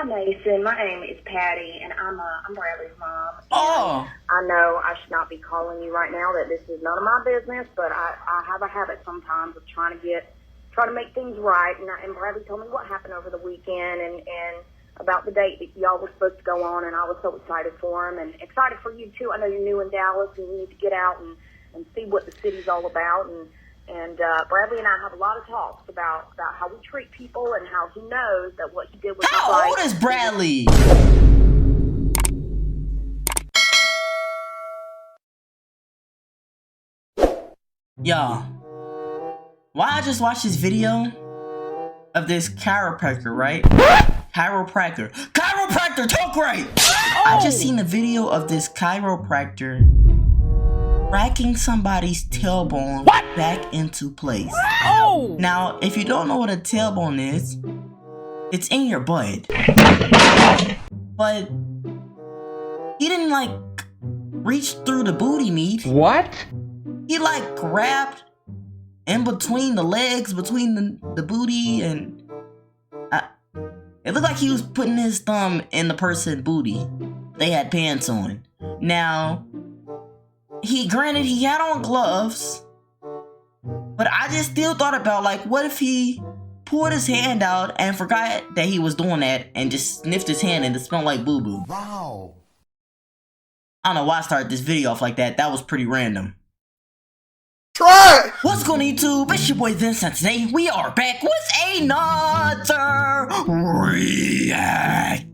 Mason. My name is Patty, and I'm Bradley's mom. Oh. I know I should not be calling you right now, that this is none of my business, but I have a habit sometimes of trying to make things right. And Bradley told me what happened over the weekend and about the date that y'all were supposed to go on, and I was so excited for him and excited for you too. I know you're new in Dallas and you need to get out and see what the city's all about. And Bradley and I have a lot of talks about how we treat people and how he knows that what he did was not right. How old is Bradley? Y'all, why I just watched this video of this chiropractor, right? Chiropractor, talk right! I just seen a video of this chiropractor cracking somebody's tailbone back into place. Oh! Now, if you don't know what a tailbone is, it's in your butt. But he didn't like reach through the booty meat. What? He like grabbed in between the legs, between the booty, and it looked like he was putting his thumb in the person's booty. They had pants on. Now, granted he had on gloves, but I just still thought about, like, what if he pulled his hand out and forgot that he was doing that and just sniffed his hand and it smelled like boo-boo. Wow. I don't know why I started this video off like that. That was pretty random. Try! What's going on, YouTube? It's your boy Vincent. Today we are back with another reaction.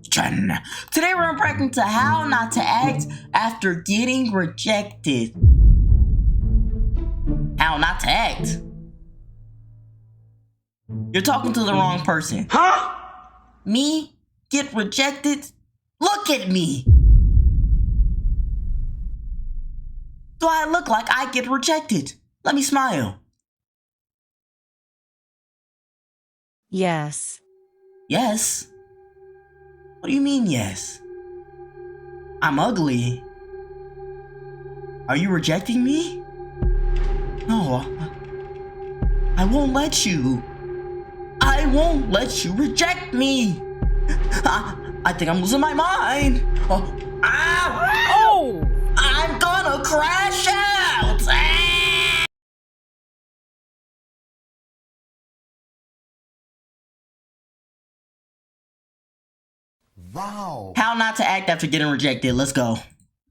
Today we're reacting to how not to act after getting rejected. How not to act. You're talking to the wrong person. Huh? Me? Get rejected? Look at me. Do I look like I get rejected? Let me smile. Yes. Yes? What do you mean, yes? I'm ugly. Are you rejecting me? No, I won't let you. I won't let you reject me. I think I'm losing my mind. Oh! I'm gonna crash out. Wow. How not to act after getting rejected. Let's go.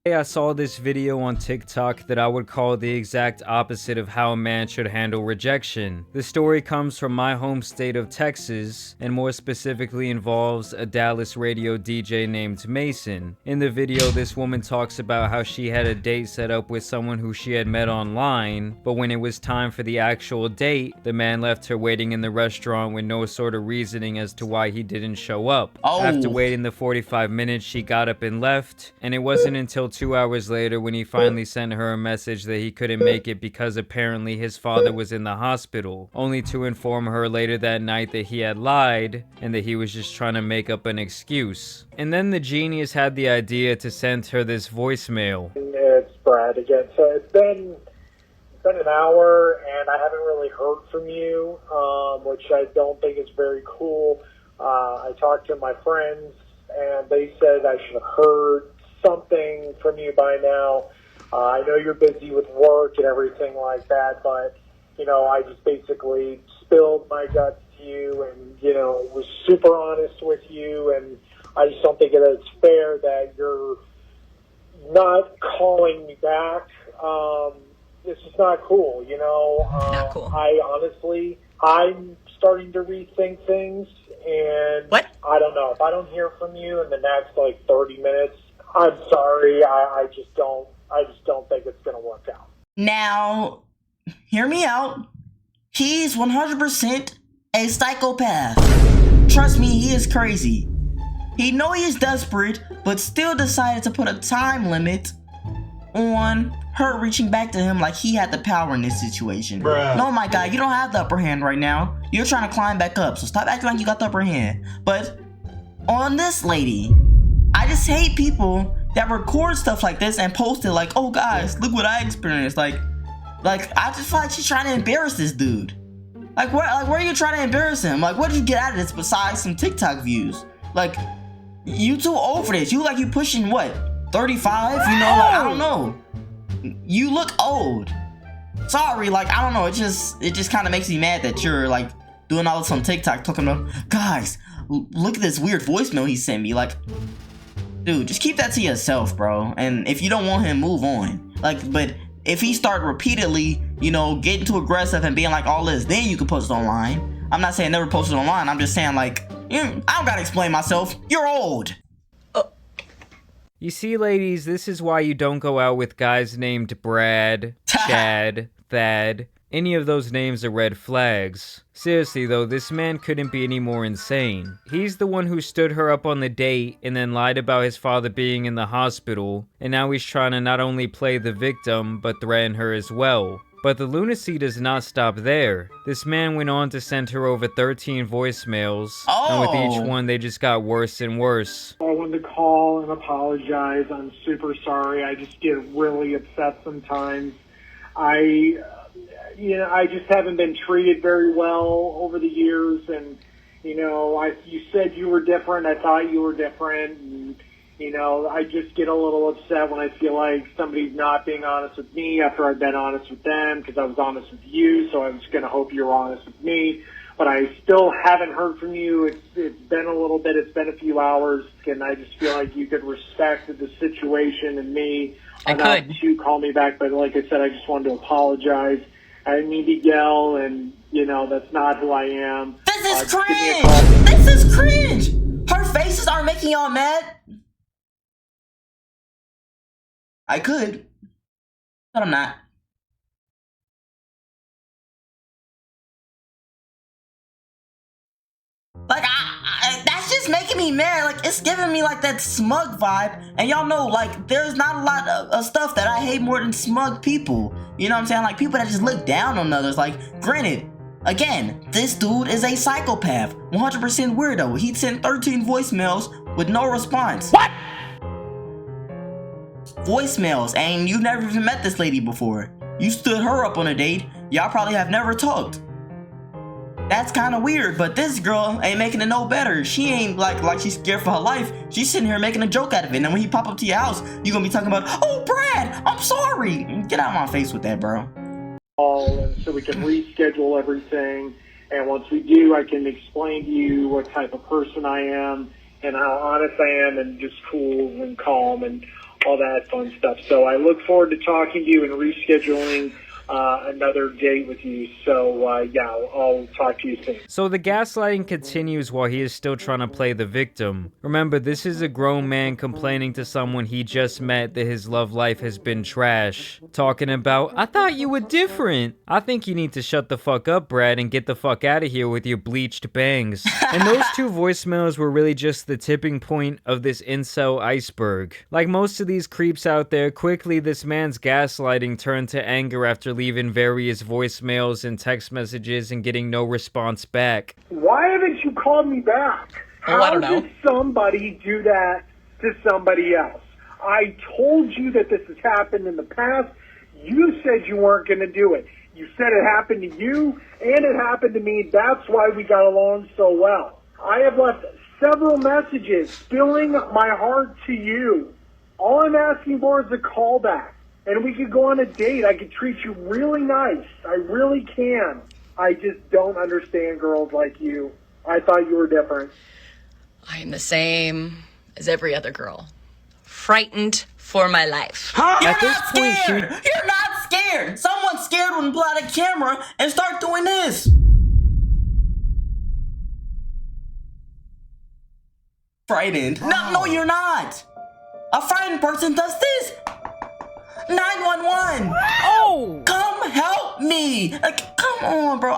I saw this video on TikTok that I would call the exact opposite of how a man should handle rejection. The story comes from my home state of Texas, and more specifically involves a Dallas radio DJ named Mason. In the video, this woman talks about how she had a date set up with someone who she had met online, but when it was time for the actual date, the man left her waiting in the restaurant with no sort of reasoning as to why he didn't show up. Oh. After waiting the 45 minutes, she got up and left, and it wasn't until 2 hours later when he finally sent her a message that he couldn't make it because apparently his father was in the hospital, only to inform her later that night that he had lied and that he was just trying to make up an excuse. And then the genius had the idea to send her this voicemail. It's Brad again. So it's been an hour and I haven't really heard from you, which I don't think is very cool. I talked to my friends and they said I should have heard something from you by now. I know you're busy with work and everything like that, but, you know, I just basically spilled my guts to you and, you know, was super honest with you, and I just don't think that it's fair that you're not calling me back. It's just not cool, you know. Not cool. I'm starting to rethink things, and What? I don't know. If I don't hear from you in the next, 30 minutes, I'm sorry. I just don't think it's going to work out. Now, hear me out. He's 100% a psychopath. Trust me, he is crazy. He know he is desperate, but still decided to put a time limit on her reaching back to him like he had the power in this situation. Bruh. No, my guy, you don't have the upper hand right now. You're trying to climb back up, so stop acting like you got the upper hand. But on this lady, I just hate people that record stuff like this and post it like, oh guys, look what I experienced. Like I just feel like she's trying to embarrass this dude. Where are you trying to embarrass him? Like, what did you get out of this besides some TikTok views? Like, You too old for this. You look like you pushing what? 35? You know, like, I don't know. You look old. Sorry, like, I don't know. It just kind of makes me mad that you're like doing all this on TikTok talking about, guys, look at this weird voicemail he sent me. Like, dude, just keep that to yourself, bro. And if you don't want him, move on. Like, but if he start repeatedly, you know, getting too aggressive and being like all this, then you can post it online. I'm not saying never post it online. I'm just saying, like, I don't gotta explain myself. You're old. You see, ladies, this is why you don't go out with guys named Brad, Chad, Thad. Any of those names are red flags. Seriously though, this man couldn't be any more insane. He's the one who stood her up on the date and then lied about his father being in the hospital, and now he's trying to not only play the victim, but threaten her as well. But the lunacy does not stop there. This man went on to send her over 13 voicemails, and with each one they just got worse and worse. I wanted to call and apologize. I'm super sorry. I just get really upset sometimes. I just haven't been treated very well over the years, and you said you were different. I thought you were different, and I just get a little upset when I feel like somebody's not being honest with me after I've been honest with them, because I was honest with you, so I was going to hope you were honest with me. But I still haven't heard from you. It's been a little bit. It's been a few hours, and I just feel like you could respect the situation and me. I could. You call me back, but like I said, I just wanted to apologize. I didn't mean to yell, and that's not who I am. This is cringe. This is cringe. Her faces aren't making y'all mad. I could, but I'm not. Like, that's just making me mad. Like, it's giving me like that smug vibe. And y'all know, like, there's not a lot of stuff that I hate more than smug people. You know what I'm saying? Like, people that just look down on others. Like, granted, again, this dude is a psychopath. 100% weirdo. He sent 13 voicemails with no response. What? Voicemails, and you've never even met this lady before. You stood her up on a date. Y'all probably have never talked. That's kind of weird, but this girl ain't making it no better. She ain't like she's scared for her life. She's sitting here making a joke out of it. And then when he pop up to your house, you gonna be talking about, oh, Brad, I'm sorry. Get out of my face with that, bro. And so we can reschedule everything. And once we do, I can explain to you what type of person I am and how honest I am and just cool and calm and all that fun stuff. So I look forward to talking to you and rescheduling another date with you. So, yeah, I'll talk to you soon. So the gaslighting continues while he is still trying to play the victim. Remember, this is a grown man complaining to someone he just met that his love life has been trash. Talking about, I thought you were different. I think you need to shut the fuck up, Brad, and get the fuck out of here with your bleached bangs. And those two voicemails were really just the tipping point of this incel iceberg. Like most of these creeps out there, quickly this man's gaslighting turned to anger after leaving various voicemails and text messages and getting no response back. Why haven't you called me back? I don't know. How did somebody do that to somebody else? I told you that this has happened in the past. You said you weren't going to do it. You said it happened to you, and it happened to me. That's why we got along so well. I have left several messages spilling my heart to you. All I'm asking for is a call back. And we could go on a date. I could treat you really nice. I really can. I just don't understand girls like you. I thought you were different. I am the same as every other girl. Frightened for my life. You're At this not point, scared. You're not scared. Someone's scared when pull out a camera and start doing this. Frightened. No, you're not. A frightened person does this. 911. Oh! Come help me. Like, come on, bro.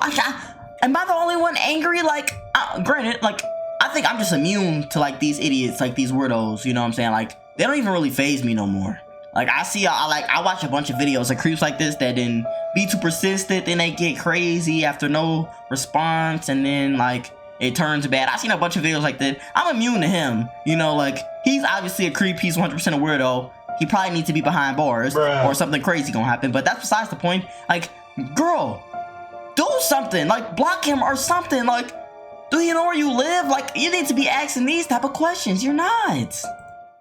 Am I the only one angry? Like, granted, like, I think I'm just immune to, like, these idiots, like, these weirdos, you know what I'm saying? Like, they don't even really faze me no more. Like, I watch a bunch of videos of creeps like this that then be too persistent, then they get crazy after no response, and then, like, it turns bad. I've seen a bunch of videos like that. I'm immune to him. You know, like, he's obviously a creep. He's 100% a weirdo. He probably needs to be behind bars, or something crazy gonna happen. But that's besides the point. Like, girl, do something. Like, block him or something. Like, Do you know where you live? Like, you need to be asking these type of questions. You're not.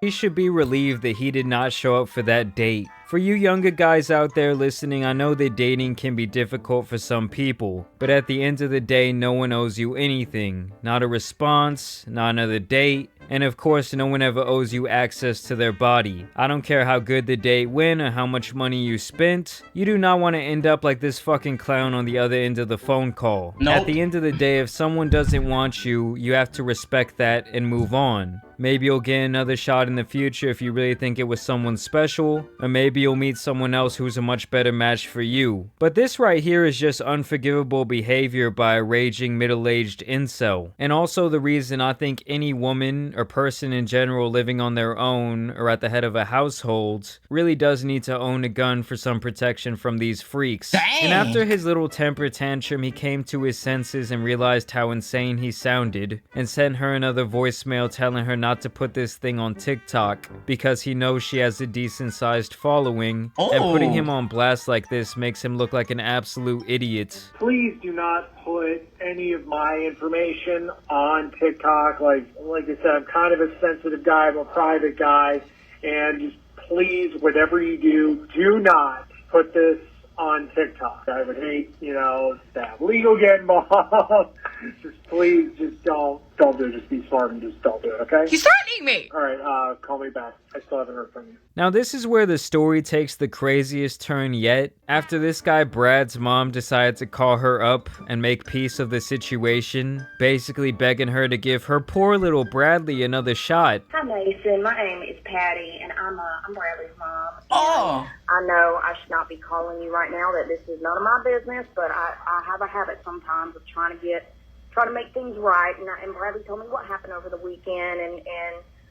He should be relieved that he did not show up for that date. For you younger guys out there listening, I know that dating can be difficult for some people, but at the end of the day, no one owes you anything. Not a response, not another date, and of course, no one ever owes you access to their body. I don't care how good the date went or how much money you spent, you do not want to end up like this fucking clown on the other end of the phone call. Nope. At the end of the day, if someone doesn't want you, you have to respect that and move on. Maybe you'll get another shot in the future if you really think it was someone special, or maybe you'll meet someone else who's a much better match for you. But this right here is just unforgivable behavior by a raging middle-aged incel. And also the reason I think any woman or person in general living on their own or at the head of a household really does need to own a gun for some protection from these freaks. Dang. And after his little temper tantrum, he came to his senses and realized how insane he sounded, and sent her another voicemail telling her not to put this thing on TikTok because he knows she has a decent sized following, and putting him on blast like this makes him look like an absolute idiot. Please do not put any of my information on TikTok. Like I said, I'm kind of a sensitive guy. I'm a private guy. And just please, whatever you do not put this on TikTok. I would hate, to have legal get involved. Just please, just don't do it. Just be smart and just don't do it, okay? He's threatening me! All right, call me back. I still haven't heard from you. Now this is where the story takes the craziest turn yet. After this guy Brad's mom decided to call her up and make peace of the situation, basically begging her to give her poor little Bradley another shot. Hi, Mason. My name is Patty, and I'm Bradley's mom. Oh. I know I should not be calling you right now, that this is none of my business, but I have a habit sometimes of trying to make things right. And Bradley told me what happened over the weekend and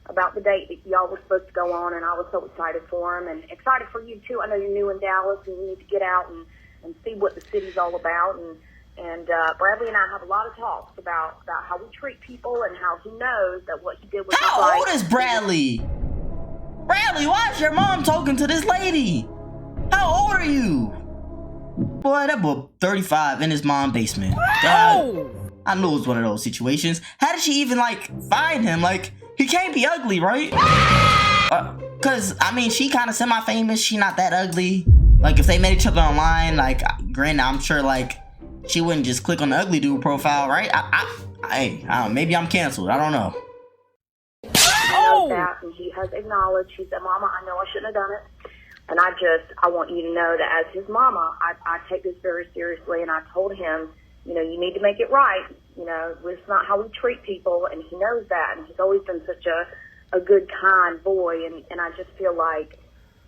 about the date that y'all were supposed to go on, and I was so excited for him and excited for you too. I know you're new in Dallas and you need to get out and see what the city's all about. And Bradley and I have a lot of talks about how we treat people and how he knows that what he did was not right. How old is Bradley? Bradley, why is your mom talking to this lady? How old are you? Boy, that boy 35 in his mom's basement. God, I knew it was one of those situations. How did she even, find him? He can't be ugly, right? Cause, I mean, she kind of semi-famous. She not that ugly. If they met each other online, granted, I'm sure, she wouldn't just click on the ugly dude profile, right? I don't know, maybe I'm canceled. I don't know. That, and he has acknowledged. He said, Mama, I know I shouldn't have done it. And I want you to know that as his mama, I take this very seriously. And I told him, you need to make it right. It's not how we treat people. And he knows that. And he's always been such a good, kind boy. And I just feel like,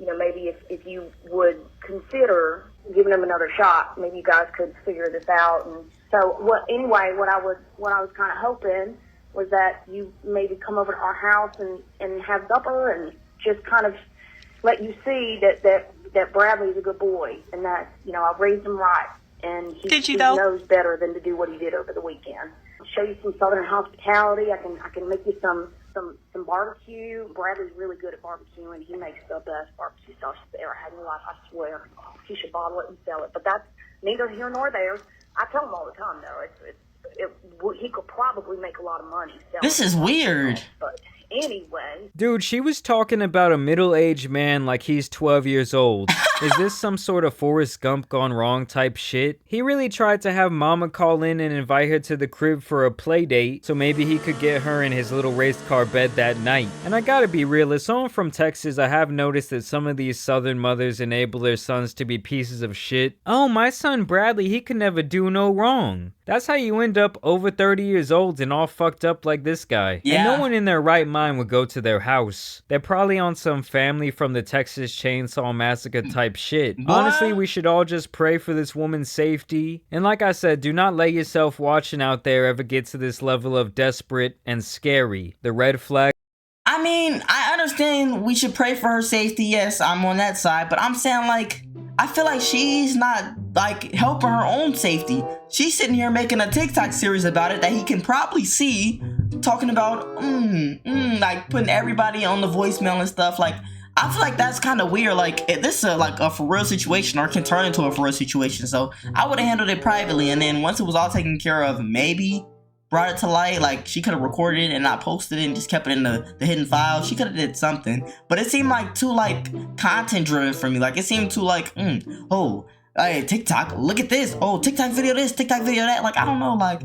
maybe if you would consider giving him another shot, maybe you guys could figure this out. And so what I was kind of hoping was that you maybe come over to our house and have supper and just kind of let you see that Bradley's a good boy and that, I raised him right. And he knows better than to do what he did over the weekend. I'll show you some Southern hospitality. I can make you some barbecue. Bradley's really good at barbecuing. He makes the best barbecue sauce you've ever had in your life, I swear. Oh, he should bottle it and sell it. But that's neither here nor there. I tell him all the time, though. He could probably make a lot of money selling. This is weird. But anyway. Dude, she was talking about a middle-aged man like he's 12 years old. Is this some sort of Forrest Gump gone wrong type shit? He really tried to have mama call in and invite her to the crib for a play date, so maybe he could get her in his little race car bed that night. And I gotta be real, as someone from Texas, I have noticed that some of these southern mothers enable their sons to be pieces of shit. Oh, my son Bradley, he could never do no wrong. That's how you end up over 30 years old and all fucked up like this guy. Yeah. And no one in their right mind would go to their house. They're probably on some family from the Texas Chainsaw Massacre type shit. What? Honestly, we should all just pray for this woman's safety. And like I said, do not let yourself watching out there ever get to this level of desperate and scary. The red flag. I mean, I understand we should pray for her safety. Yes, I'm on that side. But I'm saying, I feel like she's not, helping her own safety. She's sitting here making a TikTok series about it that he can probably see, talking about, putting everybody on the voicemail and stuff. I feel like that's kind of weird. If this is a for real situation, or can turn into a for real situation. So I would have handled it privately, and then once it was all taken care of, maybe brought it to light. Like, she could have recorded it and not posted it and just kept it in the hidden file. She could have did something. But it seemed like too, like, content driven for me. Like, it seemed too, like, oh, hey, TikTok, look at this. Oh, TikTok video this, TikTok video that. Like, I don't know, like,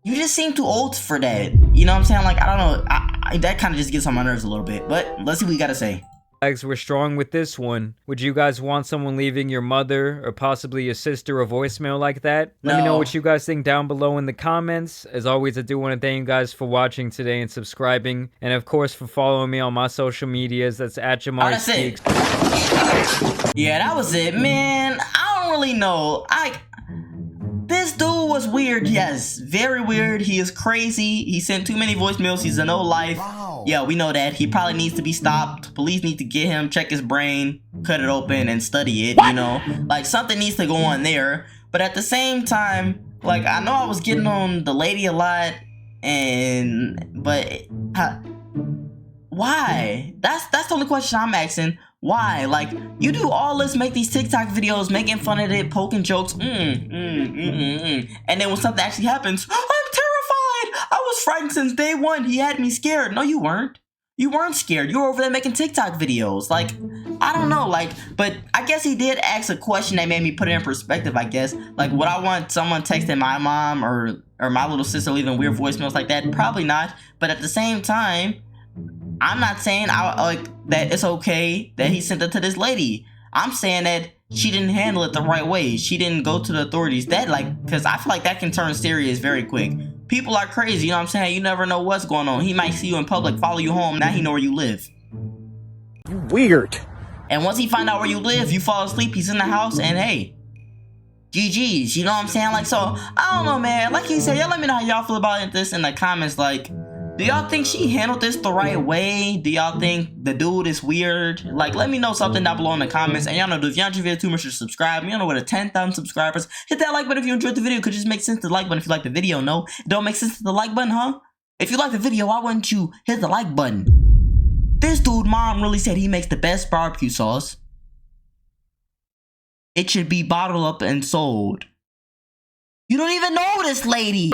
you just seem too old for that. You know what I'm saying? Like, I don't know. That kind of just gets on my nerves a little bit. But let's see what you got to say. Flags were strong with this one. Would you guys want someone leaving your mother or possibly your sister a voicemail like that? Let me know what you guys think down below in the comments. As always, I do want to thank you guys for watching today and subscribing. And of course, for following me on my social medias. That's at Jamari Speaks. Yeah, that was it, man. I don't really know. This dude was weird, yes. Very weird. He is crazy. He sent too many voicemails. He's a no life. Wow. Yeah, we know that. He probably needs to be stopped. Police need to get him, check his brain, cut it open, and study it, you know? Like, something needs to go on there. But at the same time, like, I know I was getting on the lady a lot, but why? That's the only question I'm asking. Why? Like, you do all this, make these TikTok videos, making fun of it, poking jokes, and then when something actually happens, I'm terrified! I was frightened since day one. He had me scared. No, you weren't. You weren't scared. You were over there making TikTok videos. Like, I don't know, like, but I guess he did ask a question that made me put it in perspective, I guess. Like, would I want someone texting my mom or my little sister leaving weird voicemails like that? Probably not. But at the same time, I'm not saying that it's okay that he sent it to this lady. I'm saying that she didn't handle it the right way. She didn't go to the authorities. That, like, because I feel like that can turn serious very quick. People are crazy, you know what I'm saying? You never know what's going on. He might see you in public, follow you home. Now he know where you live. You weird. And once he find out where you live, you fall asleep, he's in the house, and hey, GG's, you know what I'm saying? Like, so, I don't know, man. Like he said, y'all let me know how y'all feel about this in the comments. Like, do y'all think she handled this the right way? Do y'all think the dude is weird? Like, let me know something down below in the comments. And y'all know, if y'all enjoyed the video too much, to subscribe. You know, with a 10,000 subscribers, hit that like button if you enjoyed the video. Could just make sense to the like button if you like the video. No, it don't make sense to the like button, huh? If you like the video, why wouldn't you hit the like button? This dude, mom really said he makes the best barbecue sauce. It should be bottled up and sold. You don't even know this lady.